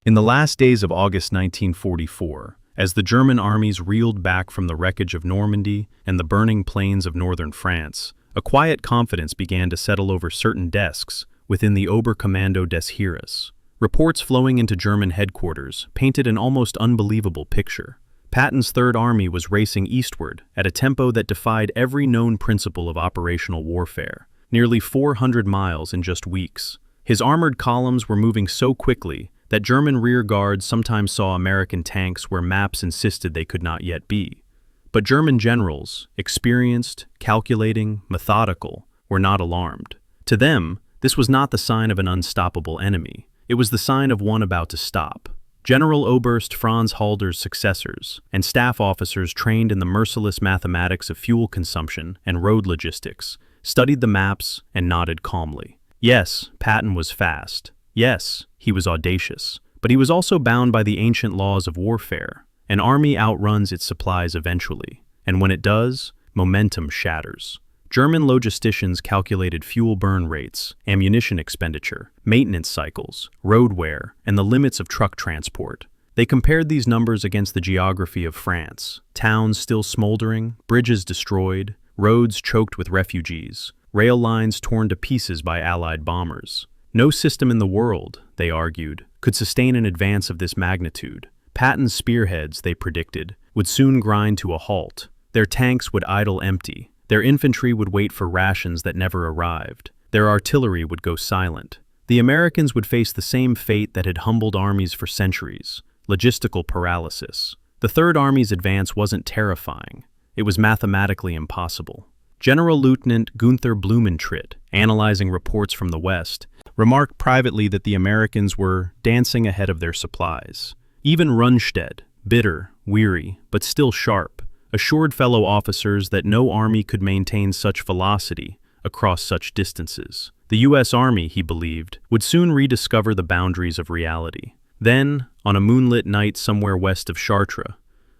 In the last days of August 1944, as the German armies reeled back from the wreckage of Normandy and the burning plains of northern France, a quiet confidence began to settle over certain desks within the Oberkommando des Heeres. Reports flowing into German headquarters painted an almost unbelievable picture. Patton's Third Army was racing eastward at a tempo that defied every known principle of operational warfare, nearly 400 miles in just weeks. His armored columns were moving so quickly that German rear guards sometimes saw American tanks where maps insisted they could not yet be. But German generals, experienced, calculating, methodical, were not alarmed. To them, this was not the sign of an unstoppable enemy. It was the sign of one about to stop. General Oberst Franz Halder's successors and staff officers trained in the merciless mathematics of fuel consumption and road logistics studied the maps and nodded calmly. Yes, Patton was fast. Yes, he was audacious, but he was also bound by the ancient laws of warfare. An army outruns its supplies eventually, and when it does, momentum shatters. German logisticians calculated fuel burn rates, ammunition expenditure, maintenance cycles, road wear, and the limits of truck transport. They compared these numbers against the geography of France: towns still smoldering, bridges destroyed, roads choked with refugees, rail lines torn to pieces by Allied bombers. No system in the world, they argued, could sustain an advance of this magnitude. Patton's spearheads, they predicted, would soon grind to a halt. Their tanks would idle empty. Their infantry would wait for rations that never arrived. Their artillery would go silent. The Americans would face the same fate that had humbled armies for centuries: logistical paralysis. The Third Army's advance wasn't terrifying. It was mathematically impossible. General Lieutenant Gunther Blumentritt, analyzing reports from the West, remarked privately that the Americans were dancing ahead of their supplies. Even Rundstedt, bitter, weary, but still sharp, assured fellow officers that no army could maintain such velocity across such distances. The U.S. Army, he believed, would soon rediscover the boundaries of reality. Then, on a moonlit night somewhere west of Chartres,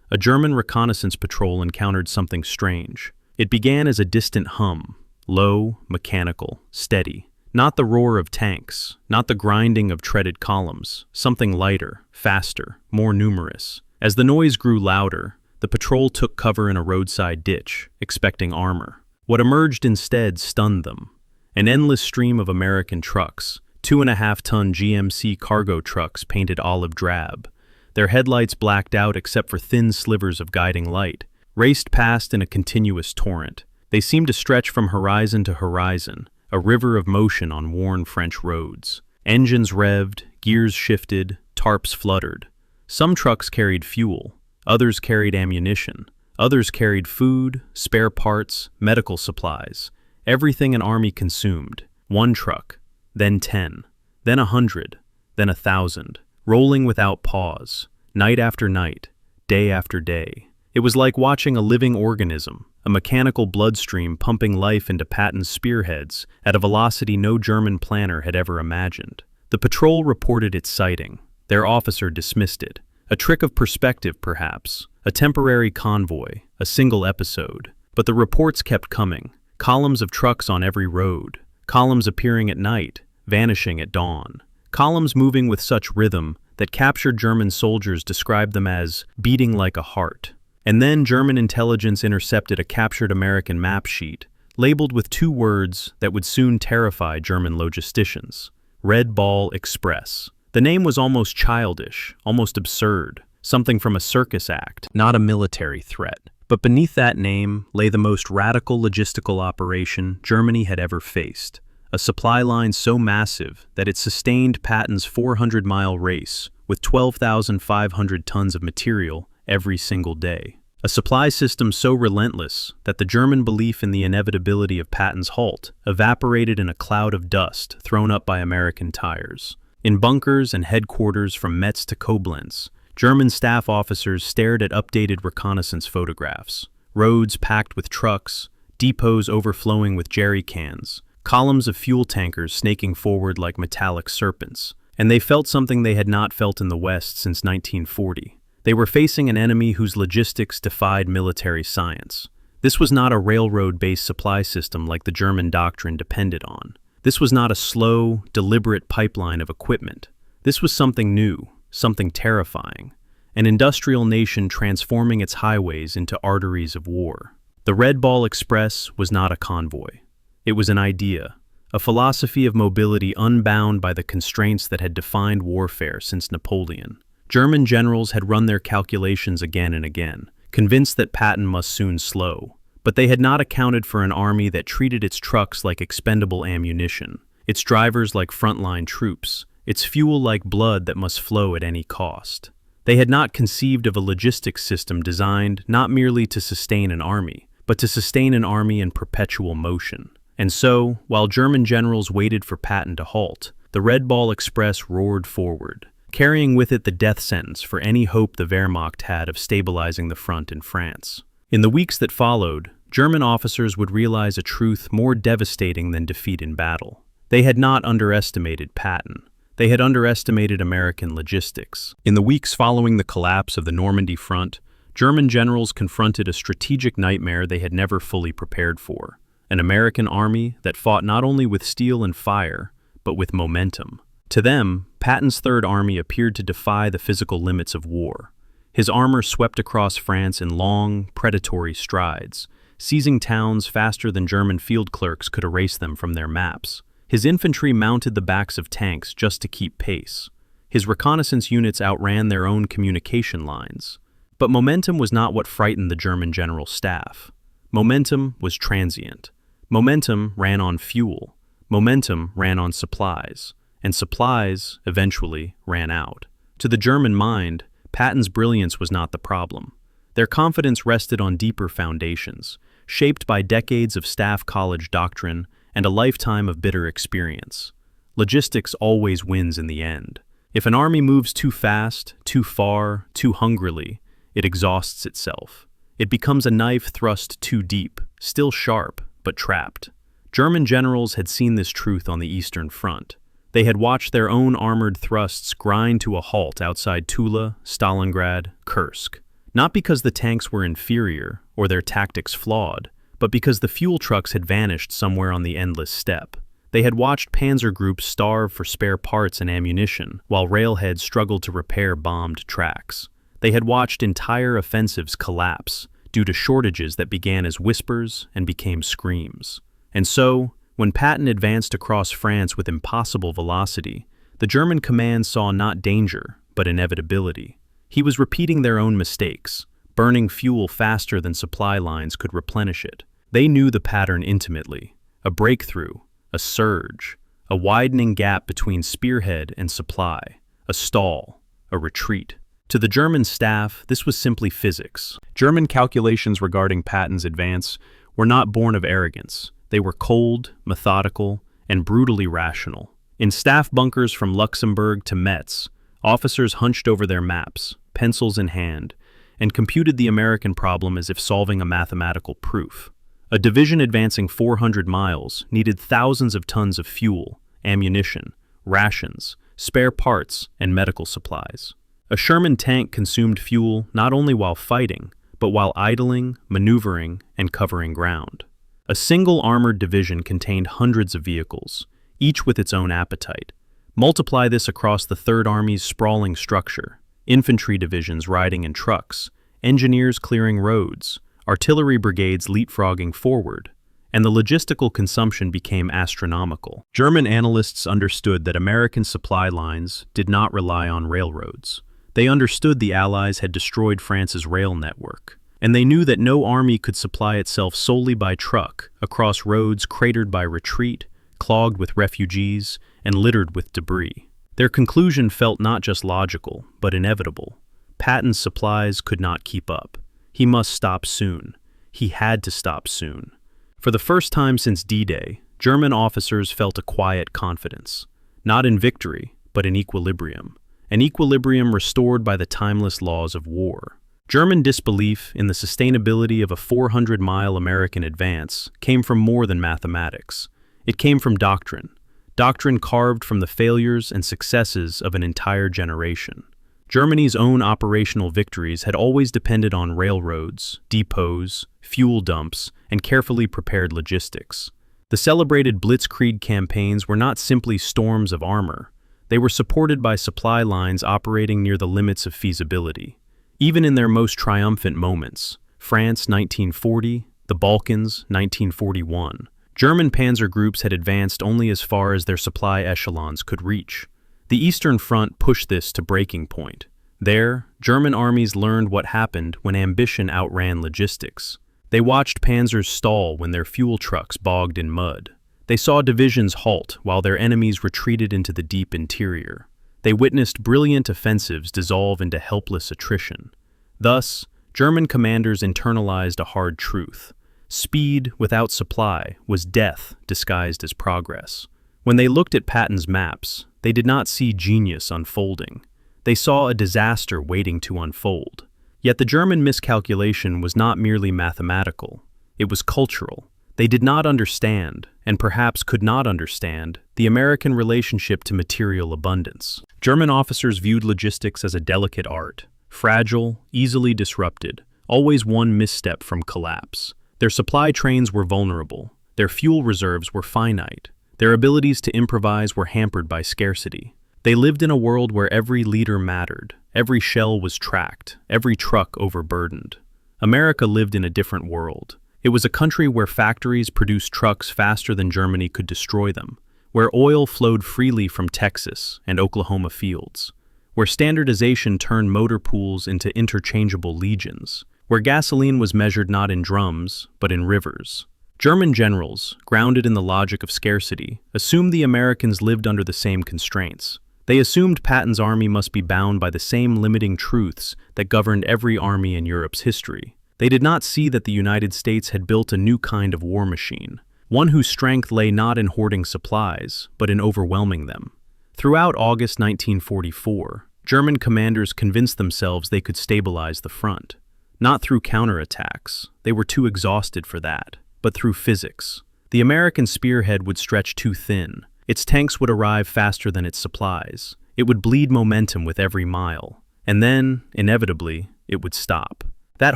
a German reconnaissance patrol encountered something strange. It began as a distant hum, low, mechanical, steady. Not the roar of tanks, not the grinding of treaded columns, something lighter, faster, more numerous. As the noise grew louder, the patrol took cover in a roadside ditch, expecting armor. What emerged instead stunned them. An endless stream of American trucks, 2.5-ton GMC cargo trucks painted olive drab, their headlights blacked out except for thin slivers of guiding light, raced past in a continuous torrent. They seemed to stretch from horizon to horizon, a river of motion on worn French roads. Engines revved, gears shifted, tarps fluttered. Some trucks carried fuel, others carried ammunition, others carried food, spare parts, medical supplies, everything an army consumed. One truck, then 10, then 100, then 1,000, rolling without pause, night after night, day after day. It was like watching a living organism, a mechanical bloodstream pumping life into Patton's spearheads at a velocity no German planner had ever imagined. The patrol reported its sighting. Their officer dismissed it. A trick of perspective, perhaps, a temporary convoy, a single episode. But the reports kept coming. Columns of trucks on every road, columns appearing at night, vanishing at dawn. Columns moving with such rhythm that captured German soldiers described them as beating like a heart. And then German intelligence intercepted a captured American map sheet, labeled with 2 words that would soon terrify German logisticians: Red Ball Express. The name was almost childish, almost absurd, something from a circus act, not a military threat. But beneath that name lay the most radical logistical operation Germany had ever faced, a supply line so massive that it sustained Patton's 400-mile race with 12,500 tons of material every single day. A supply system so relentless that the German belief in the inevitability of Patton's halt evaporated in a cloud of dust thrown up by American tires. In bunkers and headquarters from Metz to Koblenz, German staff officers stared at updated reconnaissance photographs, roads packed with trucks, depots overflowing with jerry cans, columns of fuel tankers snaking forward like metallic serpents, and they felt something they had not felt in the West since 1940. They were facing an enemy whose logistics defied military science. This was not a railroad-based supply system like the German doctrine depended on. This was not a slow, deliberate pipeline of equipment. This was something new, something terrifying. An industrial nation transforming its highways into arteries of war. The Red Ball Express was not a convoy. It was an idea, a philosophy of mobility unbound by the constraints that had defined warfare since Napoleon. German generals had run their calculations again and again, convinced that Patton must soon slow. But they had not accounted for an army that treated its trucks like expendable ammunition, its drivers like frontline troops, its fuel like blood that must flow at any cost. They had not conceived of a logistics system designed not merely to sustain an army, but to sustain an army in perpetual motion. And so, while German generals waited for Patton to halt, the Red Ball Express roared forward, carrying with it the death sentence for any hope the Wehrmacht had of stabilizing the front in France. In the weeks that followed, German officers would realize a truth more devastating than defeat in battle. They had not underestimated Patton. They had underestimated American logistics. In the weeks following the collapse of the Normandy front, German generals confronted a strategic nightmare they had never fully prepared for. An American army that fought not only with steel and fire, but with momentum. To them, Patton's Third Army appeared to defy the physical limits of war. His armor swept across France in long, predatory strides, seizing towns faster than German field clerks could erase them from their maps. His infantry mounted the backs of tanks just to keep pace. His reconnaissance units outran their own communication lines. But momentum was not what frightened the German general staff. Momentum was transient. Momentum ran on fuel. Momentum ran on supplies. And supplies, eventually, ran out. To the German mind, Patton's brilliance was not the problem. Their confidence rested on deeper foundations, shaped by decades of staff college doctrine and a lifetime of bitter experience. Logistics always wins in the end. If an army moves too fast, too far, too hungrily, it exhausts itself. It becomes a knife thrust too deep, still sharp, but trapped. German generals had seen this truth on the Eastern Front. They had watched their own armored thrusts grind to a halt outside Tula, Stalingrad, Kursk. Not because the tanks were inferior or their tactics flawed, but because the fuel trucks had vanished somewhere on the endless steppe. They had watched panzer groups starve for spare parts and ammunition, while railheads struggled to repair bombed tracks. They had watched entire offensives collapse due to shortages that began as whispers and became screams. And so, when Patton advanced across France with impossible velocity, the German command saw not danger, but inevitability. He was repeating their own mistakes, burning fuel faster than supply lines could replenish it. They knew the pattern intimately: a breakthrough, a surge, a widening gap between spearhead and supply, a stall, a retreat. To the German staff, this was simply physics. German calculations regarding Patton's advance were not born of arrogance. They were cold, methodical, and brutally rational. In staff bunkers from Luxembourg to Metz, officers hunched over their maps, pencils in hand, and computed the American problem as if solving a mathematical proof. A division advancing 400 miles needed thousands of tons of fuel, ammunition, rations, spare parts, and medical supplies. A Sherman tank consumed fuel not only while fighting, but while idling, maneuvering, and covering ground. A single armored division contained hundreds of vehicles, each with its own appetite. Multiply this across the Third Army's sprawling structure: infantry divisions riding in trucks, engineers clearing roads, artillery brigades leapfrogging forward, and the logistical consumption became astronomical. German analysts understood that American supply lines did not rely on railroads. They understood the Allies had destroyed France's rail network, and they knew that no army could supply itself solely by truck across roads cratered by retreat, clogged with refugees, and littered with debris. Their conclusion felt not just logical, but inevitable. Patton's supplies could not keep up. He must stop soon. He had to stop soon. For the first time since D-Day, German officers felt a quiet confidence, not in victory, but in equilibrium. An equilibrium restored by the timeless laws of war. German disbelief in the sustainability of a 400-mile American advance came from more than mathematics. It came from doctrine carved from the failures and successes of an entire generation. Germany's own operational victories had always depended on railroads, depots, fuel dumps, and carefully prepared logistics. The celebrated Blitzkrieg campaigns were not simply storms of armor. They were supported by supply lines operating near the limits of feasibility. Even in their most triumphant moments, France 1940, the Balkans 1941, German panzer groups had advanced only as far as their supply echelons could reach. The Eastern Front pushed this to breaking point. There, German armies learned what happened when ambition outran logistics. They watched panzers stall when their fuel trucks bogged in mud. They saw divisions halt while their enemies retreated into the deep interior. They witnessed brilliant offensives dissolve into helpless attrition. Thus, German commanders internalized a hard truth. Speed without supply was death disguised as progress. When they looked at Patton's maps, they did not see genius unfolding. They saw a disaster waiting to unfold. Yet the German miscalculation was not merely mathematical. It was cultural. They did not understand, and perhaps could not understand, the American relationship to material abundance. German officers viewed logistics as a delicate art, fragile, easily disrupted, always one misstep from collapse. Their supply trains were vulnerable. Their fuel reserves were finite. Their abilities to improvise were hampered by scarcity. They lived in a world where every liter mattered, every shell was tracked, every truck overburdened. America lived in a different world. It was a country where factories produced trucks faster than Germany could destroy them, where oil flowed freely from Texas and Oklahoma fields, where standardization turned motor pools into interchangeable legions, where gasoline was measured not in drums, but in rivers. German generals, grounded in the logic of scarcity, assumed the Americans lived under the same constraints. They assumed Patton's army must be bound by the same limiting truths that governed every army in Europe's history. They did not see that the United States had built a new kind of war machine, one whose strength lay not in hoarding supplies, but in overwhelming them. Throughout August 1944, German commanders convinced themselves they could stabilize the front. Not through counterattacks, they were too exhausted for that, but through physics. The American spearhead would stretch too thin. Its tanks would arrive faster than its supplies. It would bleed momentum with every mile. And then, inevitably, it would stop. That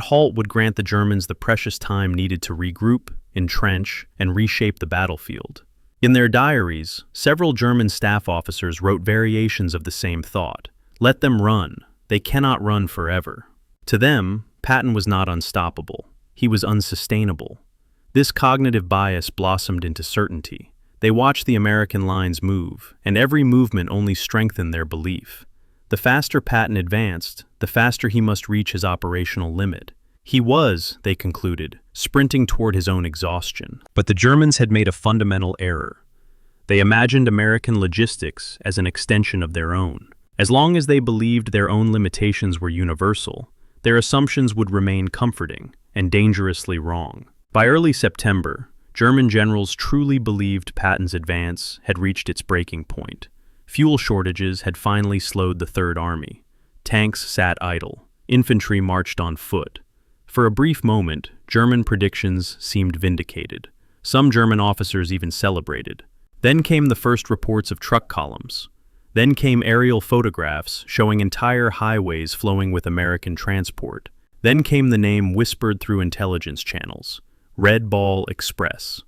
halt would grant the Germans the precious time needed to regroup, entrench, and reshape the battlefield. In their diaries, several German staff officers wrote variations of the same thought. Let them run. They cannot run forever. To them, Patton was not unstoppable. He was unsustainable. This cognitive bias blossomed into certainty. They watched the American lines move, and every movement only strengthened their belief. The faster Patton advanced, the faster he must reach his operational limit. He was, they concluded, sprinting toward his own exhaustion. But the Germans had made a fundamental error. They imagined American logistics as an extension of their own. As long as they believed their own limitations were universal, their assumptions would remain comforting and dangerously wrong. By early September, German generals truly believed Patton's advance had reached its breaking point. Fuel shortages had finally slowed the Third Army. Tanks sat idle. Infantry marched on foot. For a brief moment, German predictions seemed vindicated. Some German officers even celebrated. Then came the first reports of truck columns. Then came aerial photographs showing entire highways flowing with American transport. Then came the name whispered through intelligence channels. Red Ball Express,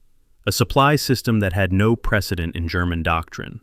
a supply system that had no precedent in German doctrine,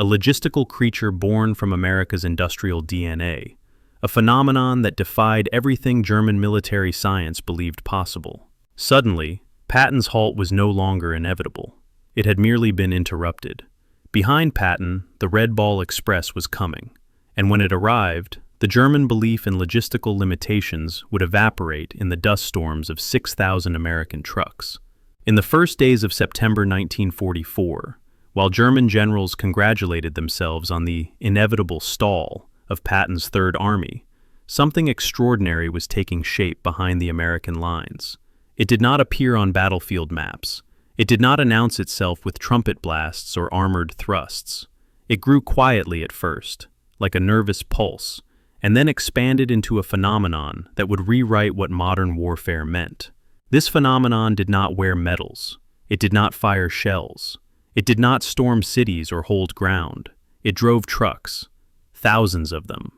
a logistical creature born from America's industrial DNA, a phenomenon that defied everything German military science believed possible. Suddenly, Patton's halt was no longer inevitable. It had merely been interrupted. Behind Patton, the Red Ball Express was coming, and when it arrived, the German belief in logistical limitations would evaporate in the dust storms of 6,000 American trucks. In the first days of September 1944, while German generals congratulated themselves on the inevitable stall of Patton's Third Army, something extraordinary was taking shape behind the American lines. It did not appear on battlefield maps. It did not announce itself with trumpet blasts or armored thrusts. It grew quietly at first, like a nervous pulse, and then expanded into a phenomenon that would rewrite what modern warfare meant. This phenomenon did not wear medals. It did not fire shells. It did not storm cities or hold ground. It drove trucks, thousands of them,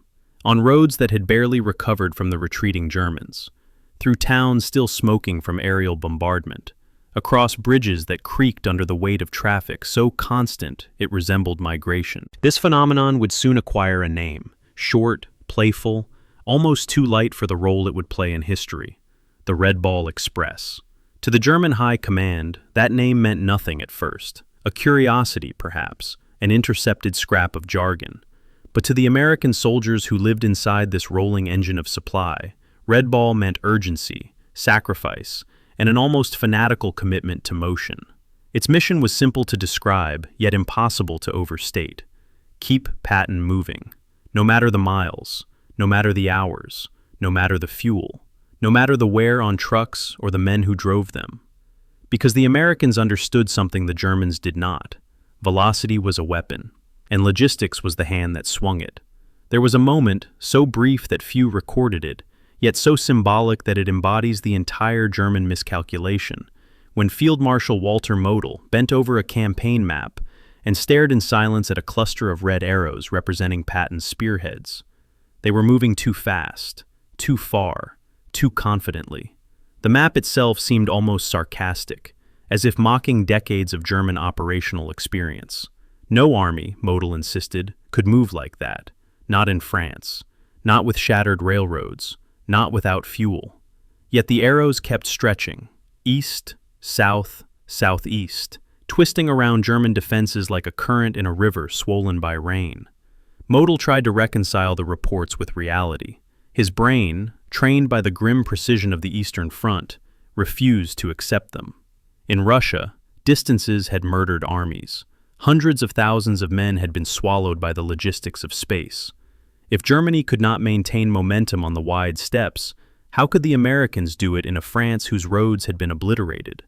on roads that had barely recovered from the retreating Germans, through towns still smoking from aerial bombardment, across bridges that creaked under the weight of traffic so constant it resembled migration. This phenomenon would soon acquire a name, short, playful, almost too light for the role it would play in history: the Red Ball Express. To the German High Command, that name meant nothing at first, a curiosity perhaps, an intercepted scrap of jargon. But to the American soldiers who lived inside this rolling engine of supply, Red Ball meant urgency, sacrifice, and an almost fanatical commitment to motion. Its mission was simple to describe, yet impossible to overstate: keep Patton moving, no matter the miles, no matter the hours, no matter the fuel, no matter the wear on trucks or the men who drove them. Because the Americans understood something the Germans did not. Velocity was a weapon, and logistics was the hand that swung it. There was a moment, so brief that few recorded it, yet so symbolic that it embodies the entire German miscalculation, when Field Marshal Walter Model bent over a campaign map and stared in silence at a cluster of red arrows representing Patton's spearheads. They were moving too fast, too far, too confidently. The map itself seemed almost sarcastic, as if mocking decades of German operational experience. No army, Model insisted, could move like that. Not in France. Not with shattered railroads. Not without fuel. Yet the arrows kept stretching, east, south, southeast, twisting around German defenses like a current in a river swollen by rain. Model tried to reconcile the reports with reality. His brain, trained by the grim precision of the Eastern Front, refused to accept them. In Russia, distances had murdered armies. Hundreds of thousands of men had been swallowed by the logistics of space. If Germany could not maintain momentum on the wide steppes, how could the Americans do it in a France whose roads had been obliterated?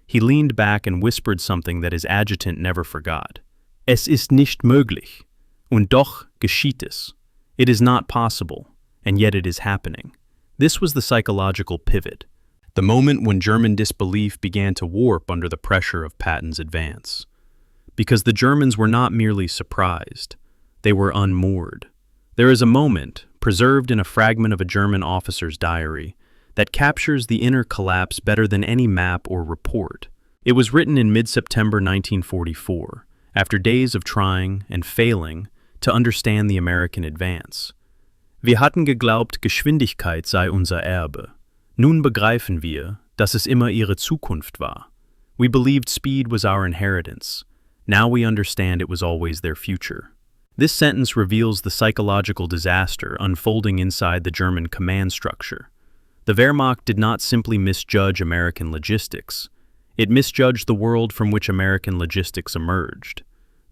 He leaned back and whispered something that his adjutant never forgot. Es ist nicht möglich, und doch geschieht es. It is not possible, and yet it is happening. This was the psychological pivot, the moment when German disbelief began to warp under the pressure of Patton's advance. Because the Germans were not merely surprised, they were unmoored. There is a moment, preserved in a fragment of a German officer's diary, that captures the inner collapse better than any map or report. It was written in mid-September 1944, after days of trying and failing to understand the American advance. Wir hatten geglaubt, Geschwindigkeit sei unser Erbe. Nun begreifen wir, dass es immer ihre Zukunft war. We believed speed was our inheritance. Now we understand it was always their future. This sentence reveals the psychological disaster unfolding inside the German command structure. The Wehrmacht did not simply misjudge American logistics. It misjudged the world from which American logistics emerged.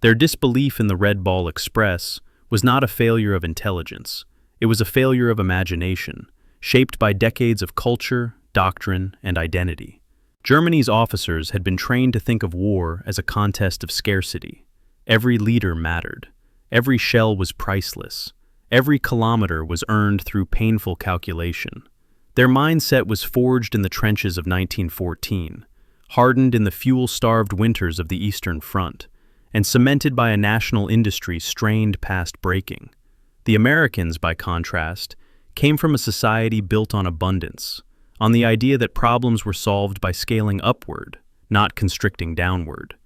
Their disbelief in the Red Ball Express was not a failure of intelligence. It was a failure of imagination, shaped by decades of culture, doctrine, and identity. Germany's officers had been trained to think of war as a contest of scarcity. Every liter mattered. Every shell was priceless. Every kilometer was earned through painful calculation. Their mindset was forged in the trenches of 1914, hardened in the fuel-starved winters of the Eastern Front, and cemented by a national industry strained past breaking. The Americans, by contrast, came from a society built on abundance, on the idea that problems were solved by scaling upward, not constricting downward.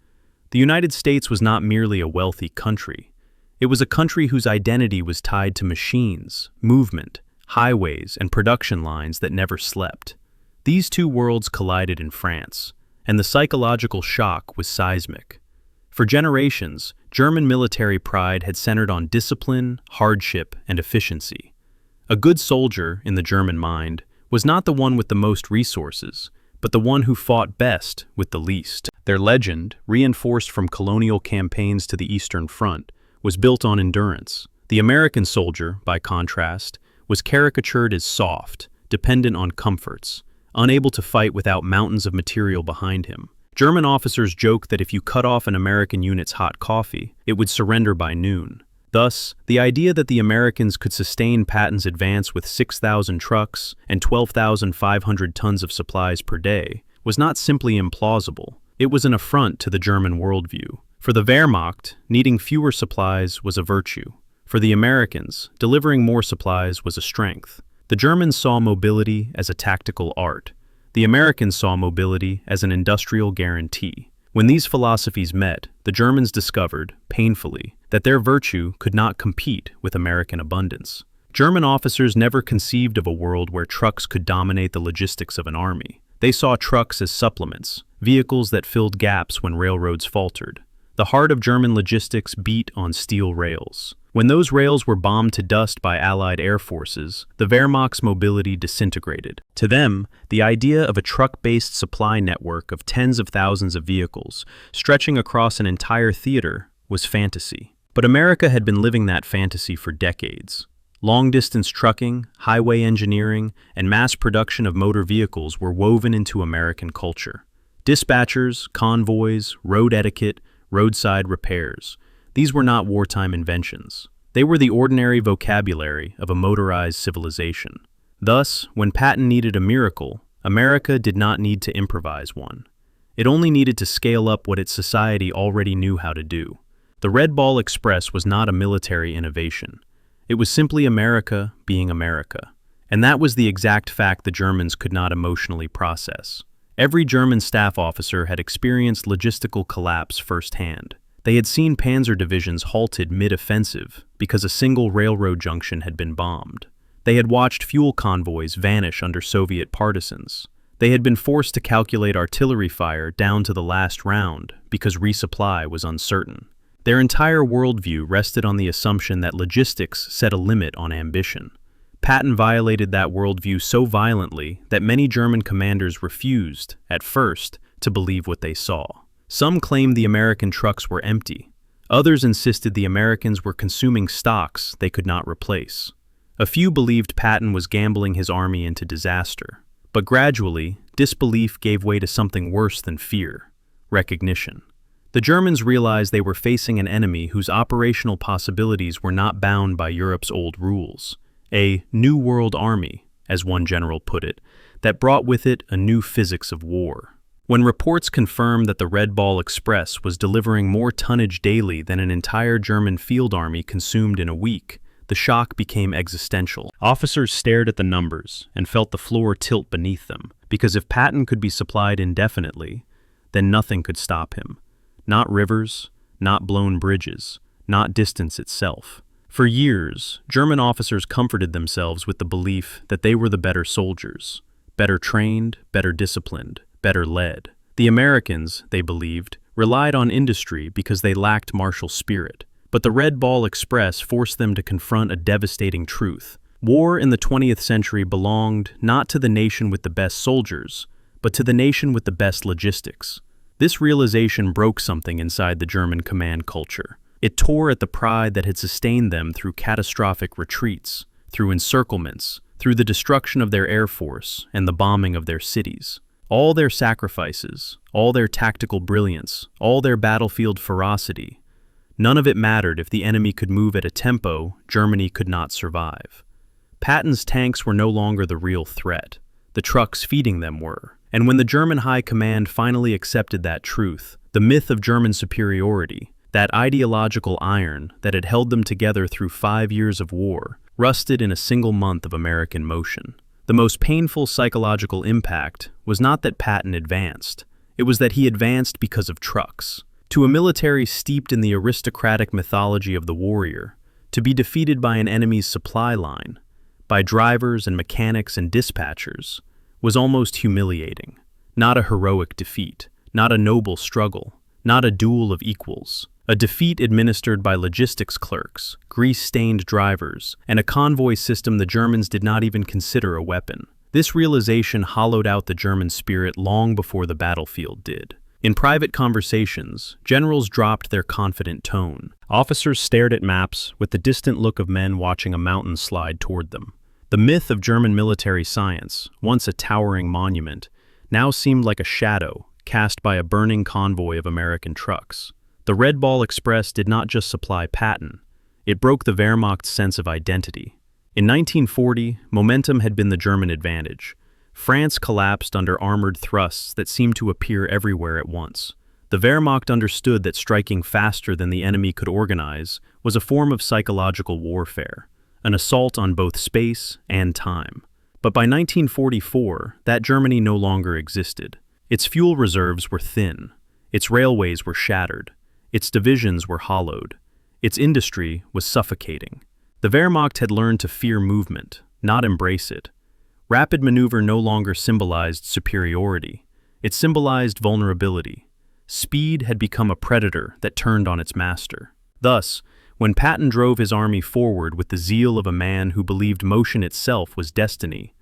The United States was not merely a wealthy country. It was a country whose identity was tied to machines, movement, highways, and production lines that never slept. These two worlds collided in France, and the psychological shock was seismic. For generations, German military pride had centered on discipline, hardship, and efficiency. A good soldier, in the German mind, was not the one with the most resources, but the one who fought best with the least. Their legend, reinforced from colonial campaigns to the Eastern Front, was built on endurance. The American soldier, by contrast, was caricatured as soft, dependent on comforts, unable to fight without mountains of material behind him. German officers joked that if you cut off an American unit's hot coffee, it would surrender by noon. Thus, the idea that the Americans could sustain Patton's advance with 6,000 trucks and 12,500 tons of supplies per day was not simply implausible, it was an affront to the German worldview. For the Wehrmacht, needing fewer supplies was a virtue. For the Americans, delivering more supplies was a strength. The Germans saw mobility as a tactical art. The Americans saw mobility as an industrial guarantee. When these philosophies met, the Germans discovered, painfully, that their virtue could not compete with American abundance. German officers never conceived of a world where trucks could dominate the logistics of an army. They saw trucks as supplements, vehicles that filled gaps when railroads faltered. The heart of German logistics beat on steel rails. When those rails were bombed to dust by Allied air forces, the Wehrmacht's mobility disintegrated. To them, the idea of a truck-based supply network of tens of thousands of vehicles, stretching across an entire theater, was fantasy. But America had been living that fantasy for decades. Long-distance trucking, highway engineering, and mass production of motor vehicles were woven into American culture. Dispatchers, convoys, road etiquette, roadside repairs. These were not wartime inventions. They were the ordinary vocabulary of a motorized civilization. Thus, when Patton needed a miracle, America did not need to improvise one. It only needed to scale up what its society already knew how to do. The Red Ball Express was not a military innovation. It was simply America being America. And that was the exact fact the Germans could not emotionally process. Every German staff officer had experienced logistical collapse firsthand. They had seen panzer divisions halted mid-offensive because a single railroad junction had been bombed. They had watched fuel convoys vanish under Soviet partisans. They had been forced to calculate artillery fire down to the last round because resupply was uncertain. Their entire worldview rested on the assumption that logistics set a limit on ambition. Patton violated that worldview so violently that many German commanders refused, at first, to believe what they saw. Some claimed the American trucks were empty. Others insisted the Americans were consuming stocks they could not replace. A few believed Patton was gambling his army into disaster. But gradually, disbelief gave way to something worse than fear: recognition. The Germans realized they were facing an enemy whose operational possibilities were not bound by Europe's old rules. A New World Army, as one general put it, that brought with it a new physics of war. When reports confirmed that the Red Ball Express was delivering more tonnage daily than an entire German field army consumed in a week, the shock became existential. Officers stared at the numbers and felt the floor tilt beneath them, because if Patton could be supplied indefinitely, then nothing could stop him. Not rivers, not blown bridges, not distance itself. For years, German officers comforted themselves with the belief that they were the better soldiers, better trained, better disciplined, better led. The Americans, they believed, relied on industry because they lacked martial spirit. But the Red Ball Express forced them to confront a devastating truth. War in the 20th century belonged not to the nation with the best soldiers, but to the nation with the best logistics. This realization broke something inside the German command culture. It tore at the pride that had sustained them through catastrophic retreats, through encirclements, through the destruction of their air force and the bombing of their cities. All their sacrifices, all their tactical brilliance, all their battlefield ferocity, none of it mattered if the enemy could move at a tempo Germany could not survive. Patton's tanks were no longer the real threat. The trucks feeding them were. And when the German high command finally accepted that truth, the myth of German superiority, that ideological iron that had held them together through 5 years of war, rusted in a single month of American motion. The most painful psychological impact was not that Patton advanced. It was that he advanced because of trucks. To a military steeped in the aristocratic mythology of the warrior, to be defeated by an enemy's supply line, by drivers and mechanics and dispatchers, was almost humiliating. Not a heroic defeat, not a noble struggle, not a duel of equals. A defeat administered by logistics clerks, grease-stained drivers, and a convoy system the Germans did not even consider a weapon. This realization hollowed out the German spirit long before the battlefield did. In private conversations, generals dropped their confident tone. Officers stared at maps with the distant look of men watching a mountain slide toward them. The myth of German military science, once a towering monument, now seemed like a shadow cast by a burning convoy of American trucks. The Red Ball Express did not just supply Patton, it broke the Wehrmacht's sense of identity. In 1940, momentum had been the German advantage. France collapsed under armored thrusts that seemed to appear everywhere at once. The Wehrmacht understood that striking faster than the enemy could organize was a form of psychological warfare, an assault on both space and time. But by 1944, that Germany no longer existed. Its fuel reserves were thin. Its railways were shattered. Its divisions were hollowed. Its industry was suffocating. The Wehrmacht had learned to fear movement, not embrace it. Rapid maneuver no longer symbolized superiority. It symbolized vulnerability. Speed had become a predator that turned on its master. Thus, when Patton drove his army forward with the zeal of a man who believed motion itself was destiny,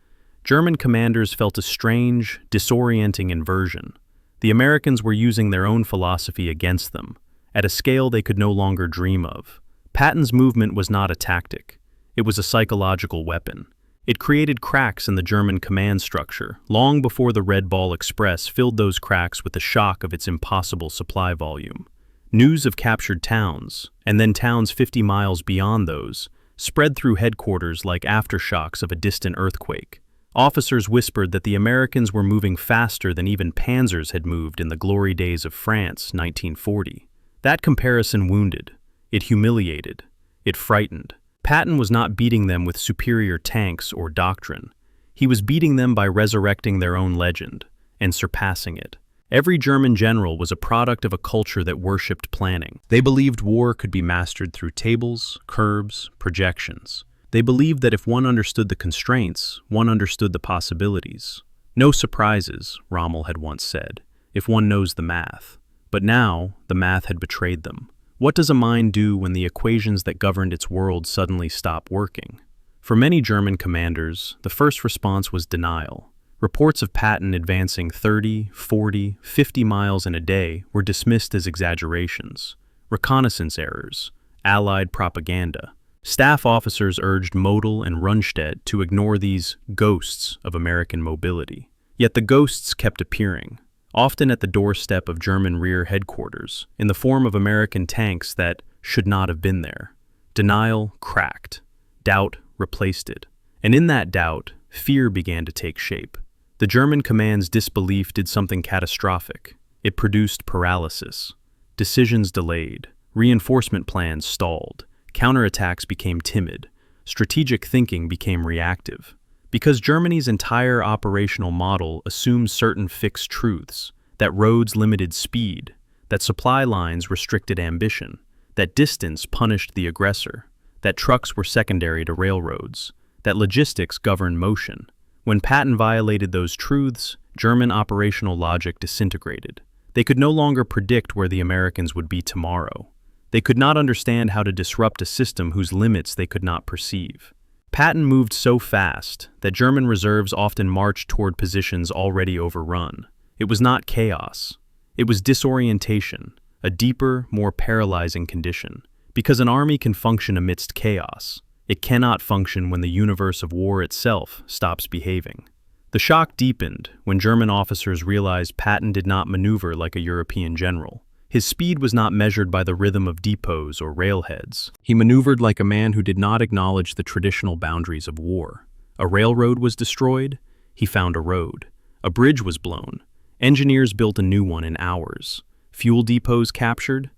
German commanders felt a strange, disorienting inversion. The Americans were using their own philosophy against them, at a scale they could no longer dream of. Patton's movement was not a tactic. It was a psychological weapon. It created cracks in the German command structure, long before the Red Ball Express filled those cracks with the shock of its impossible supply volume. News of captured towns, and then towns 50 miles beyond those, spread through headquarters like aftershocks of a distant earthquake. Officers whispered that the Americans were moving faster than even panzers had moved in the glory days of France, 1940. That comparison wounded. It humiliated. It frightened. Patton was not beating them with superior tanks or doctrine. He was beating them by resurrecting their own legend and surpassing it. Every German general was a product of a culture that worshipped planning. They believed war could be mastered through tables, curves, projections. They believed that if one understood the constraints, one understood the possibilities. No surprises, Rommel had once said, if one knows the math. But now, the math had betrayed them. What does a mind do when the equations that governed its world suddenly stop working? For many German commanders, the first response was denial. Reports of Patton advancing 30, 40, 50 miles in a day were dismissed as exaggerations, reconnaissance errors, Allied propaganda. Staff officers urged Model and Rundstedt to ignore these ghosts of American mobility. Yet the ghosts kept appearing, often at the doorstep of German rear headquarters, in the form of American tanks that should not have been there. Denial cracked. Doubt replaced it. And in that doubt, fear began to take shape. The German command's disbelief did something catastrophic. It produced paralysis. Decisions delayed. Reinforcement plans stalled. Counterattacks became timid. Strategic thinking became reactive. Because Germany's entire operational model assumed certain fixed truths, that roads limited speed, that supply lines restricted ambition, that distance punished the aggressor, that trucks were secondary to railroads, that logistics governed motion. When Patton violated those truths, German operational logic disintegrated. They could no longer predict where the Americans would be tomorrow. They could not understand how to disrupt a system whose limits they could not perceive. Patton moved so fast that German reserves often marched toward positions already overrun. It was not chaos. It was disorientation, a deeper, more paralyzing condition. Because an army can function amidst chaos, it cannot function when the universe of war itself stops behaving. The shock deepened when German officers realized Patton did not maneuver like a European general. His speed was not measured by the rhythm of depots or railheads. He maneuvered like a man who did not acknowledge the traditional boundaries of war. A railroad was destroyed, he found a road. A bridge was blown. Engineers built a new one in hours. Fuel depots captured,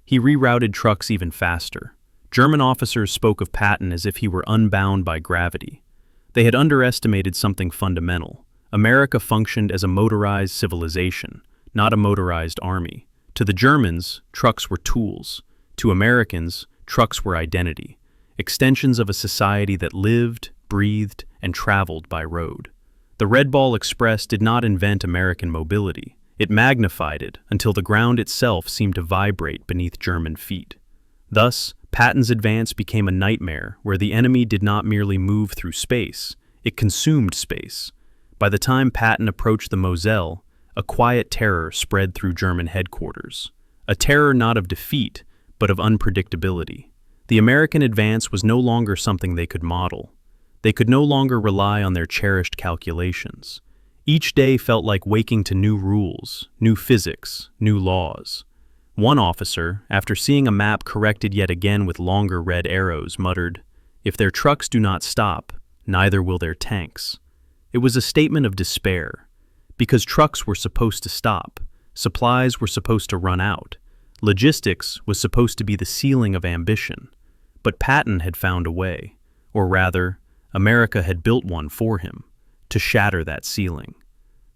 he rerouted trucks even faster. German officers spoke of Patton as if he were unbound by gravity. They had underestimated something fundamental. America functioned as a motorized civilization, not a motorized army. To the Germans, trucks were tools. To Americans, trucks were identity, extensions of a society that lived, breathed, and traveled by road. The Red Ball Express did not invent American mobility. It magnified it until the ground itself seemed to vibrate beneath German feet. Thus, Patton's advance became a nightmare where the enemy did not merely move through space, it consumed space. By the time Patton approached the Moselle, a quiet terror spread through German headquarters. A terror not of defeat, but of unpredictability. The American advance was no longer something they could model. They could no longer rely on their cherished calculations. Each day felt like waking to new rules, new physics, new laws. One officer, after seeing a map corrected yet again with longer red arrows, muttered, "If their trucks do not stop, neither will their tanks." It was a statement of despair. Because trucks were supposed to stop, supplies were supposed to run out, logistics was supposed to be the ceiling of ambition. But Patton had found a way, or rather, America had built one for him. to shatter that ceiling.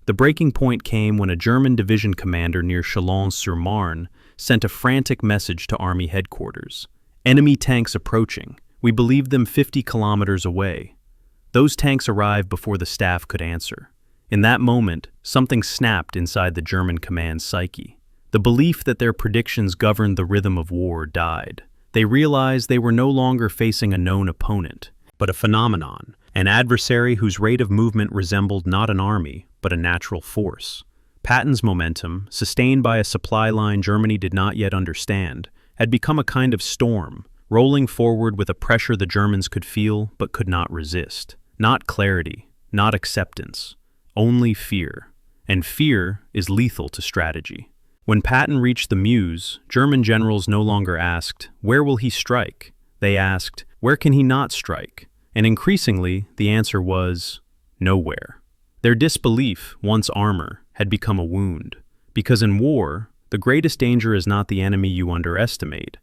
The breaking point came when a German division commander near Chalons-sur-Marne sent a frantic message to Army headquarters. "Enemy tanks approaching. We believe them 50 kilometers away." Those tanks arrived before the staff could answer. In that moment, something snapped inside the German command's psyche. The belief that their predictions governed the rhythm of war died. They realized they were no longer facing a known opponent, but a phenomenon, an adversary whose rate of movement resembled not an army, but a natural force. Patton's momentum, sustained by a supply line Germany did not yet understand, had become a kind of storm, rolling forward with a pressure the Germans could feel but could not resist. Not clarity, not acceptance, only fear. And fear is lethal to strategy. When Patton reached the Meuse, German generals no longer asked, "Where will he strike?" They asked, "Where can he not strike?" And increasingly, the answer was, nowhere. Their disbelief, once armor, had become a wound. Because in war, the greatest danger is not the enemy you underestimate,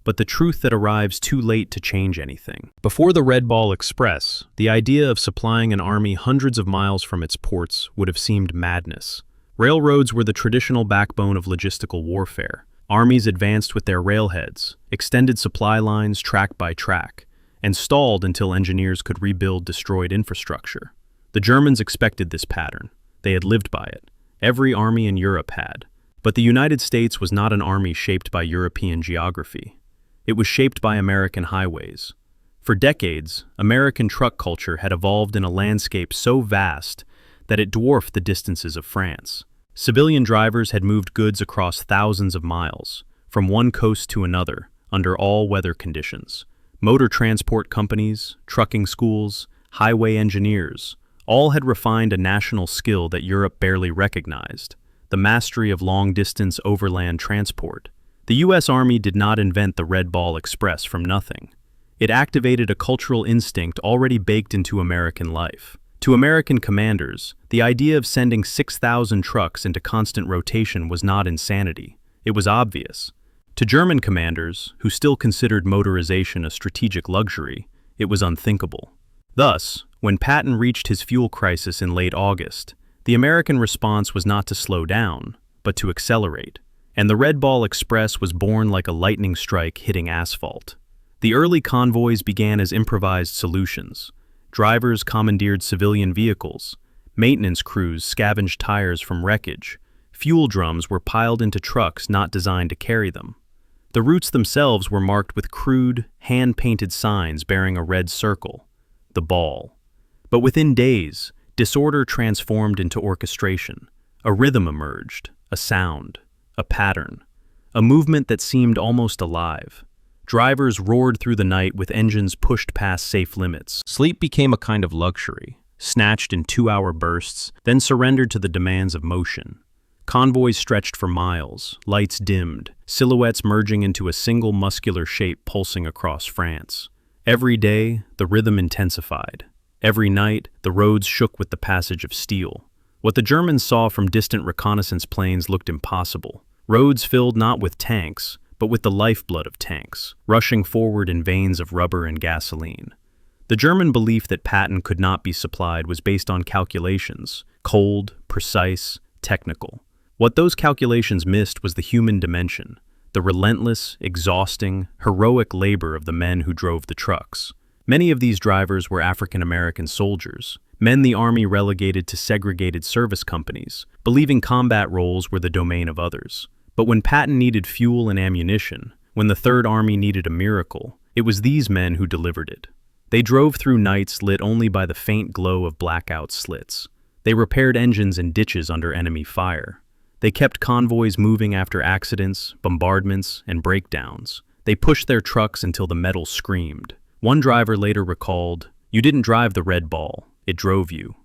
but the truth that arrives too late to change anything. Before the Red Ball Express, the idea of supplying an army hundreds of miles from its ports would have seemed madness. Railroads were the traditional backbone of logistical warfare. Armies advanced with their railheads, extended supply lines track by track, and stalled until engineers could rebuild destroyed infrastructure. The Germans expected this pattern. They had lived by it. Every army in Europe had. But the United States was not an army shaped by European geography. It was shaped by American highways. For decades, American truck culture had evolved in a landscape so vast that it dwarfed the distances of France. Civilian drivers had moved goods across thousands of miles, from one coast to another, under all weather conditions. Motor transport companies, trucking schools, highway engineers, all had refined a national skill that Europe barely recognized: the mastery of long-distance overland transport. The U.S. Army did not invent the Red Ball Express from nothing. It activated a cultural instinct already baked into American life. To American commanders, the idea of sending 6,000 trucks into constant rotation was not insanity. It was obvious. To German commanders, who still considered motorization a strategic luxury, it was unthinkable. Thus, when Patton reached his fuel crisis in late August, the American response was not to slow down, but to accelerate. And the Red Ball Express was born like a lightning strike hitting asphalt. The early convoys began as improvised solutions. Drivers commandeered civilian vehicles. Maintenance crews scavenged tires from wreckage. Fuel drums were piled into trucks not designed to carry them. The routes themselves were marked with crude, hand-painted signs bearing a red circle, the ball. But within days, disorder transformed into orchestration. A rhythm emerged, a sound, a pattern, a movement that seemed almost alive. Drivers roared through the night with engines pushed past safe limits. Sleep became a kind of luxury, snatched in 2-hour bursts, then surrendered to the demands of motion. Convoys stretched for miles, lights dimmed, silhouettes merging into a single muscular shape pulsing across France. Every day, the rhythm intensified. Every night, the roads shook with the passage of steel. What the Germans saw from distant reconnaissance planes looked impossible. Roads filled not with tanks, but with the lifeblood of tanks, rushing forward in veins of rubber and gasoline. The German belief that Patton could not be supplied was based on calculations, cold, precise, technical. What those calculations missed was the human dimension, the relentless, exhausting, heroic labor of the men who drove the trucks. Many of these drivers were African American soldiers, men the Army relegated to segregated service companies, believing combat roles were the domain of others. But when Patton needed fuel and ammunition, when the Third Army needed a miracle, it was these men who delivered it. They drove through nights lit only by the faint glow of blackout slits. They repaired engines in ditches under enemy fire. They kept convoys moving after accidents, bombardments, and breakdowns. They pushed their trucks until the metal screamed. One driver later recalled, "You didn't drive the Red Ball, it drove you."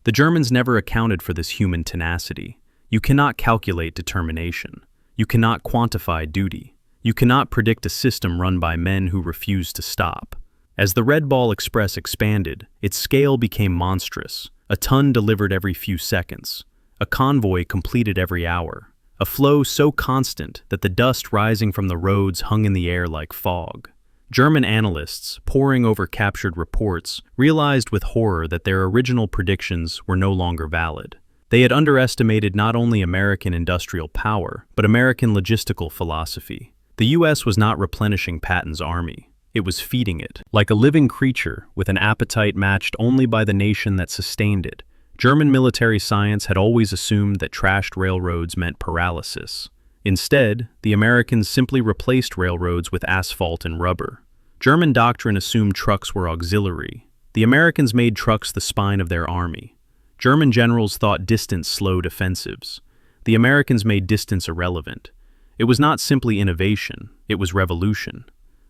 The Germans never accounted for this human tenacity. You cannot calculate determination. You cannot quantify duty. You cannot predict a system run by men who refuse to stop. As the Red Ball Express expanded, its scale became monstrous. A ton delivered every few seconds. A convoy completed every hour. A flow so constant that the dust rising from the roads hung in the air like fog. German analysts, poring over captured reports, realized with horror that their original predictions were no longer valid. They had underestimated not only American industrial power, but American logistical philosophy. The U.S. was not replenishing Patton's army. It was feeding it. Like a living creature, with an appetite matched only by the nation that sustained it, German military science had always assumed that trashed railroads meant paralysis. Instead, the Americans simply replaced railroads with asphalt and rubber. German doctrine assumed trucks were auxiliary. The Americans made trucks the spine of their army. German generals thought distance slowed offensives. The Americans made distance irrelevant. It was not simply innovation, it was revolution.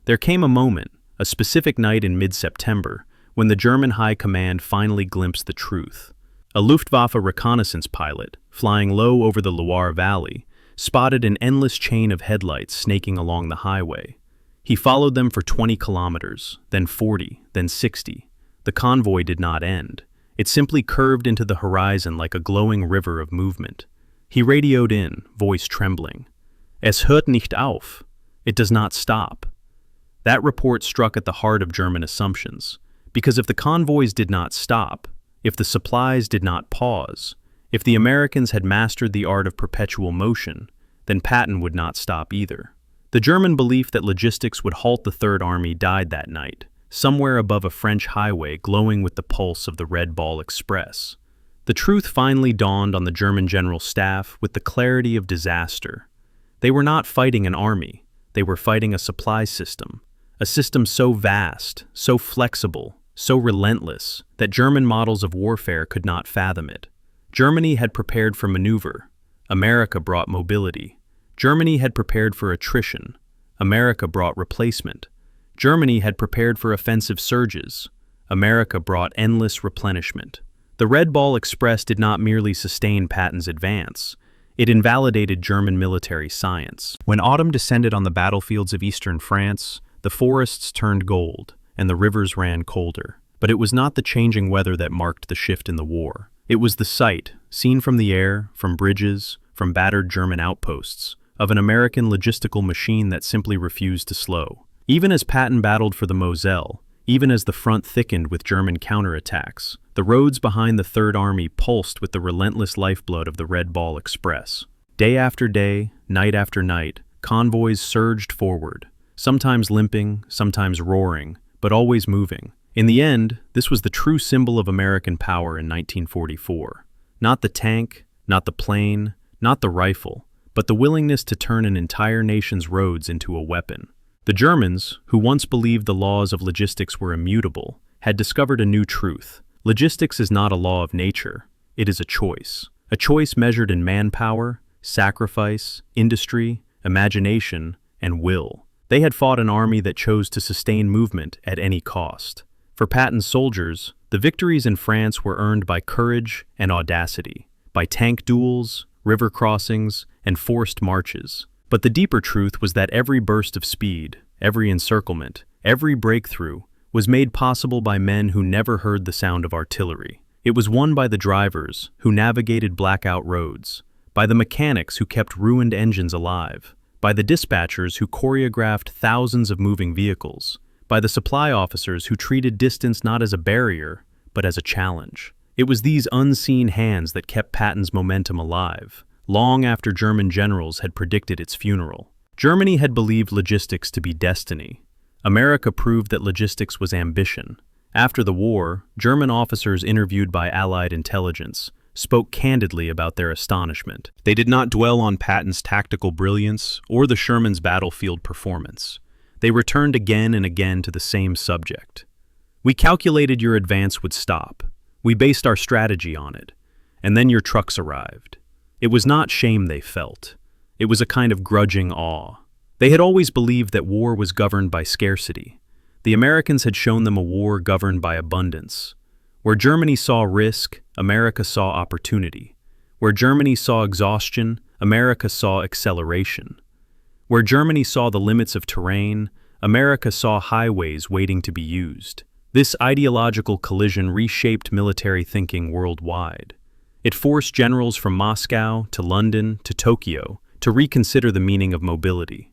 There came a moment, a specific night in mid-September, when the German high command finally glimpsed the truth. A Luftwaffe reconnaissance pilot, flying low over the Loire Valley, spotted an endless chain of headlights snaking along the highway. He followed them for 20 kilometers, then 40, then 60. The convoy did not end. It simply curved into the horizon like a glowing river of movement. He radioed in, voice trembling. Es hört nicht auf. It does not stop. That report struck at the heart of German assumptions, because if the convoys did not stop, if the supplies did not pause, if the Americans had mastered the art of perpetual motion, then Patton would not stop either. The German belief that logistics would halt the Third Army died that night, somewhere above a French highway glowing with the pulse of the Red Ball Express. The truth finally dawned on the German general staff with the clarity of disaster. They were not fighting an army, they were fighting a supply system. A system so vast, so flexible, so relentless, that German models of warfare could not fathom it. Germany had prepared for maneuver. America brought mobility. Germany had prepared for attrition. America brought replacement. Germany had prepared for offensive surges. America brought endless replenishment. The Red Ball Express did not merely sustain Patton's advance. It invalidated German military science. When autumn descended on the battlefields of eastern France, the forests turned gold, and the rivers ran colder. But it was not the changing weather that marked the shift in the war. It was the sight, seen from the air, from bridges, from battered German outposts, of an American logistical machine that simply refused to slow. Even as Patton battled for the Moselle, even as the front thickened with German counterattacks, the roads behind the Third Army pulsed with the relentless lifeblood of the Red Ball Express. Day after day, night after night, convoys surged forward, sometimes limping, sometimes roaring, but always moving. In the end, this was the true symbol of American power in 1944. Not the tank, not the plane, not the rifle, but the willingness to turn an entire nation's roads into a weapon. The Germans, who once believed the laws of logistics were immutable, had discovered a new truth. Logistics is not a law of nature, it is a choice measured in manpower, sacrifice, industry, imagination, and will. They had fought an army that chose to sustain movement at any cost. For Patton's soldiers, the victories in France were earned by courage and audacity, by tank duels, river crossings, and forced marches. But the deeper truth was that every burst of speed, every encirclement, every breakthrough was made possible by men who never heard the sound of artillery. It was won by the drivers who navigated blackout roads, by the mechanics who kept ruined engines alive, by the dispatchers who choreographed thousands of moving vehicles, by the supply officers who treated distance not as a barrier, but as a challenge. It was these unseen hands that kept Patton's momentum alive, long after German generals had predicted its funeral. Germany had believed logistics to be destiny. America proved that logistics was ambition. After the war, German officers interviewed by Allied intelligence spoke candidly about their astonishment. They did not dwell on Patton's tactical brilliance or the Sherman's battlefield performance. They returned again and again to the same subject. We calculated your advance would stop. We based our strategy on it. And then your trucks arrived. It was not shame they felt. It was a kind of grudging awe. They had always believed that war was governed by scarcity. The Americans had shown them a war governed by abundance. Where Germany saw risk, America saw opportunity. Where Germany saw exhaustion, America saw acceleration. Where Germany saw the limits of terrain, America saw highways waiting to be used. This ideological collision reshaped military thinking worldwide. It forced generals from Moscow to London to Tokyo to reconsider the meaning of mobility.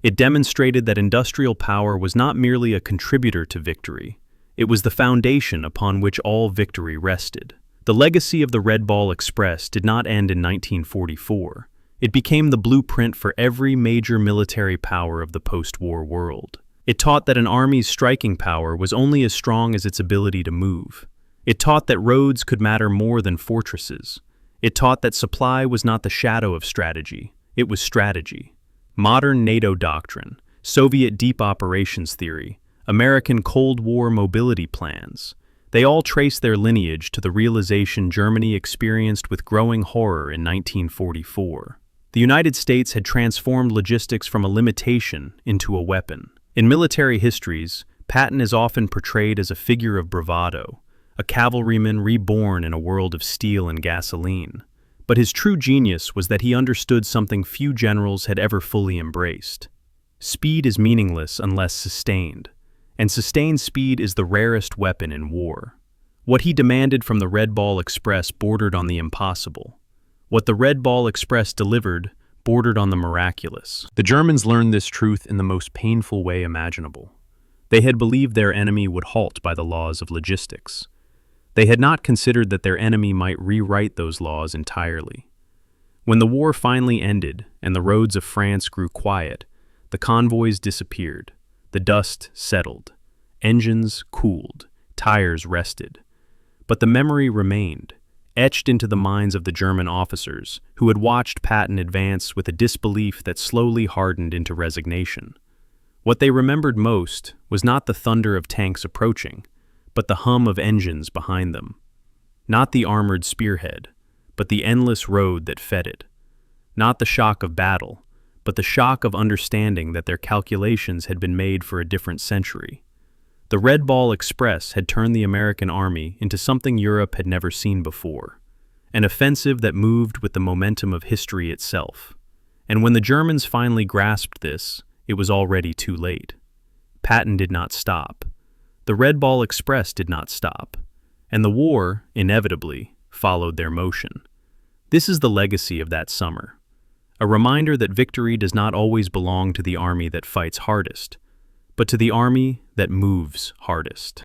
It demonstrated that industrial power was not merely a contributor to victory, it was the foundation upon which all victory rested. The legacy of the Red Ball Express did not end in 1944. It became the blueprint for every major military power of the post-war world. It taught that an army's striking power was only as strong as its ability to move. It taught that roads could matter more than fortresses. It taught that supply was not the shadow of strategy, it was strategy. Modern NATO doctrine, Soviet deep operations theory, American Cold War mobility plans, they all trace their lineage to the realization Germany experienced with growing horror in 1944. The United States had transformed logistics from a limitation into a weapon. In military histories, Patton is often portrayed as a figure of bravado, a cavalryman reborn in a world of steel and gasoline. But his true genius was that he understood something few generals had ever fully embraced. Speed is meaningless unless sustained, and sustained speed is the rarest weapon in war. What he demanded from the Red Ball Express bordered on the impossible. What the Red Ball Express delivered bordered on the miraculous. The Germans learned this truth in the most painful way imaginable. They had believed their enemy would halt by the laws of logistics. They had not considered that their enemy might rewrite those laws entirely. When the war finally ended and the roads of France grew quiet, the convoys disappeared, the dust settled, engines cooled, tires rested. But the memory remained, etched into the minds of the German officers who had watched Patton advance with a disbelief that slowly hardened into resignation. What they remembered most was not the thunder of tanks approaching, but the hum of engines behind them. Not the armored spearhead, but the endless road that fed it. Not the shock of battle, but the shock of understanding that their calculations had been made for a different century. The Red Ball Express had turned the American army into something Europe had never seen before, an offensive that moved with the momentum of history itself. And when the Germans finally grasped this, it was already too late. Patton did not stop. The Red Ball Express did not stop, and the war, inevitably, followed their motion. This is the legacy of that summer, a reminder that victory does not always belong to the army that fights hardest, but to the army that moves hardest.